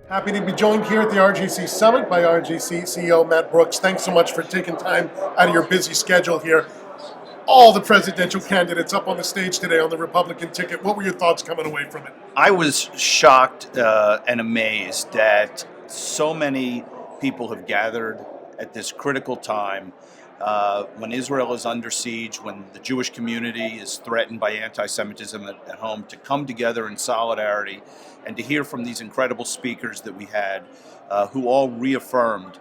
Happy to be joined here at the RJC Summit by RJC CEO Matt Brooks. Thanks so much for taking time out of your busy schedule here. All the presidential candidates up on the stage today on the Republican ticket. What were your thoughts coming away from it? I was shocked and amazed that so many people have gathered at this critical time when Israel is under siege, when the Jewish community is threatened by anti-Semitism at home, to come together in solidarity and to hear from these incredible speakers that we had who all reaffirmed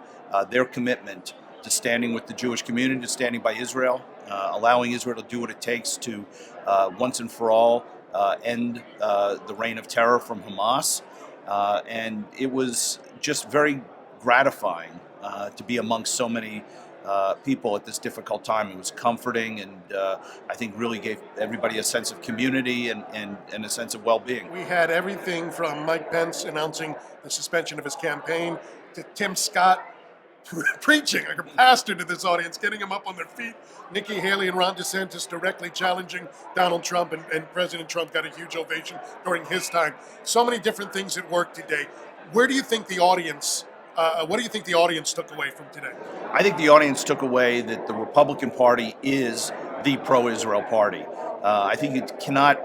their commitment to standing with the Jewish community, to standing by Israel, allowing Israel to do what it takes to once and for all end the reign of terror from Hamas. And it was just very gratifying to be amongst so many people at this difficult time. It was comforting, and I think really gave everybody a sense of community and a sense of well-being. We had everything from Mike Pence announcing the suspension of his campaign to Tim Scott preaching like a pastor to this audience, getting them up on their feet. Nikki Haley and Ron DeSantis directly challenging Donald Trump, and President Trump got a huge ovation during his time. So many different things at work today. Where do you think the audience what do you think the audience took away from today? I think the audience took away that the Republican Party is the pro-Israel party. I think it cannot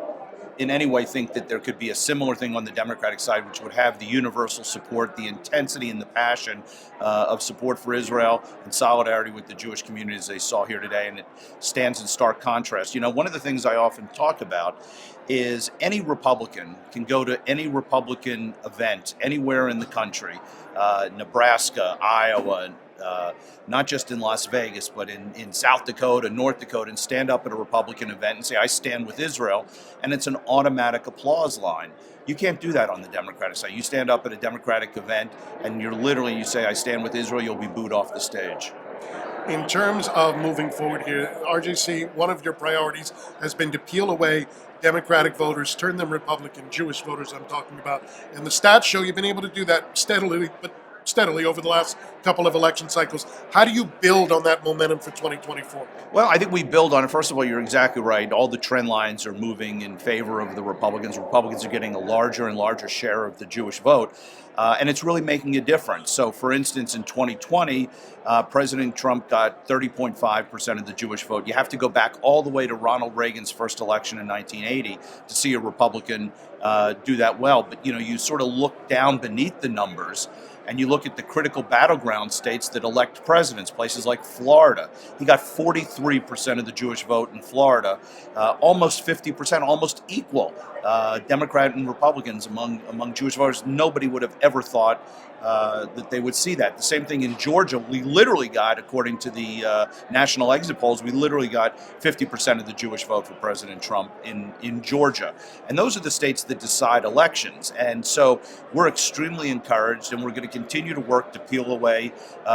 in any way think that there could be a similar thing on the Democratic side, which would have the universal support, the intensity and the passion of support for Israel and solidarity with the Jewish community as they saw here today. And it stands in stark contrast. You know, one of the things I often talk about is any Republican can go to any Republican event anywhere in the country, Nebraska, Iowa, not just in Las Vegas, but in South Dakota, North Dakota, and stand up at a Republican event and say, I stand with Israel, and it's an automatic applause line. You can't do that on the Democratic side. You stand up at a Democratic event, and you say, I stand with Israel, you'll be booed off the stage. In terms of moving forward here, RJC, one of your priorities has been to peel away Democratic voters, turn them Republican, Jewish voters I'm talking about. And the stats show you've been able to do that steadily over the last couple of election cycles. How do you build on that momentum for 2024? Well, I think we build on it. First of all, you're exactly right. All the trend lines are moving in favor of the Republicans. Republicans are getting a larger and larger share of the Jewish vote, and it's really making a difference. So, for instance, in 2020, President Trump got 30.5% of the Jewish vote. You have to go back all the way to Ronald Reagan's first election in 1980 to see a Republican do that well. But, you know, you sort of look down beneath the numbers, and you look at the critical battleground states that elect presidents, places like Florida. He got 43% of the Jewish vote in Florida, almost 50%, almost equal, Democrat and Republicans among Jewish voters. Nobody would have ever thought that they would see that. The same thing in Georgia. We literally got, according to the national exit polls, we literally got 50% of the Jewish vote for President Trump in Georgia. And those are the states that decide elections. And so we're extremely encouraged, and we're going to continue to work to peel away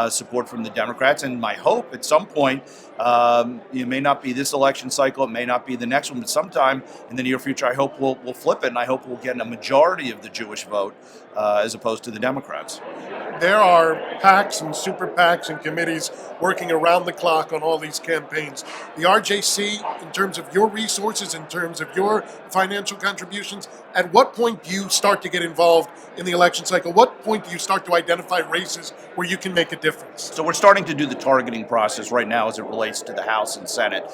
support from the Democrats. And my hope at some point, it may not be this election cycle, it may not be the next one, but sometime in the near future, I hope we'll flip it, and I hope we'll get a majority of the Jewish vote as opposed to the Democrats. There are PACs and super PACs and committees working around the clock on all these campaigns. The RJC, in terms of your resources, in terms of your financial contributions, at what point do you start to get involved in the election cycle? What point do you start to identify races where you can make a difference? So we're starting to do the targeting process right now as it relates to the House and Senate.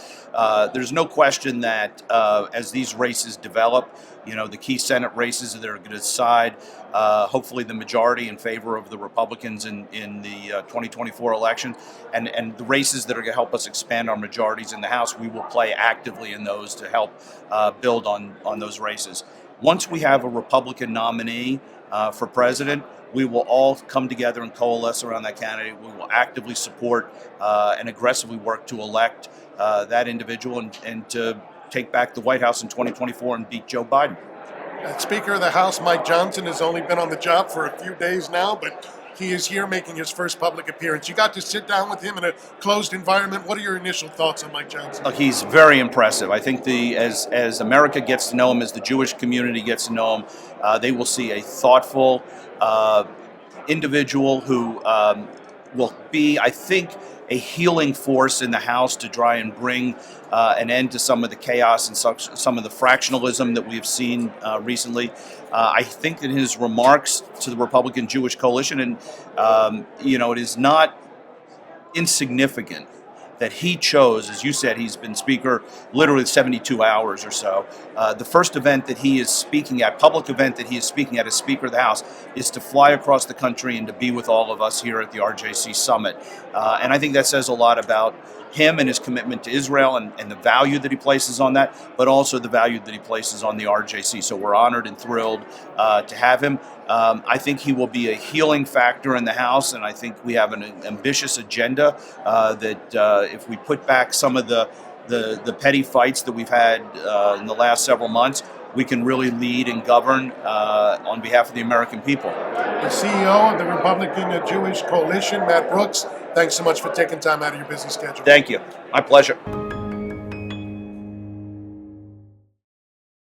There's no question that as these races develop, you know, the key Senate races that are going to decide hopefully the majority in favor of the Republicans in the 2024 election, and the races that are going to help us expand our majorities in the House, we will play actively in those to help build on those races. Once we have a Republican nominee for president, we will all come together and coalesce around that candidate. We will actively support and aggressively work to elect that individual and to take back the White House in 2024 and beat Joe Biden. Speaker of the House, Mike Johnson, has only been on the job for a few days now, but he is here making his first public appearance. You got to sit down with him in a closed environment. What are your initial thoughts on Mike Johnson? Look, he's very impressive. I think as America gets to know him, as the Jewish community gets to know him, they will see a thoughtful individual who will be, I think, a healing force in the House to try and bring an end to some of the chaos and some of the fractionalism that we've seen recently. I think that his remarks to the Republican Jewish coalition, and it is not insignificant that he chose, as you said, he's been speaker literally 72 hours or so. The first event that he is speaking at, public event that he is speaking at as Speaker of the House, is to fly across the country and to be with all of us here at the RJC Summit. And I think that says a lot about him and his commitment to Israel and the value that he places on that, but also the value that he places on the RJC. So we're honored and thrilled to have him. I think he will be a healing factor in the House, and I think we have an ambitious agenda that if we put back some of the petty fights that we've had in the last several months, we can really lead and govern on behalf of the American people. The CEO of the Republican Jewish Coalition, Matt Brooks, thanks so much for taking time out of your busy schedule. Thank you. My pleasure.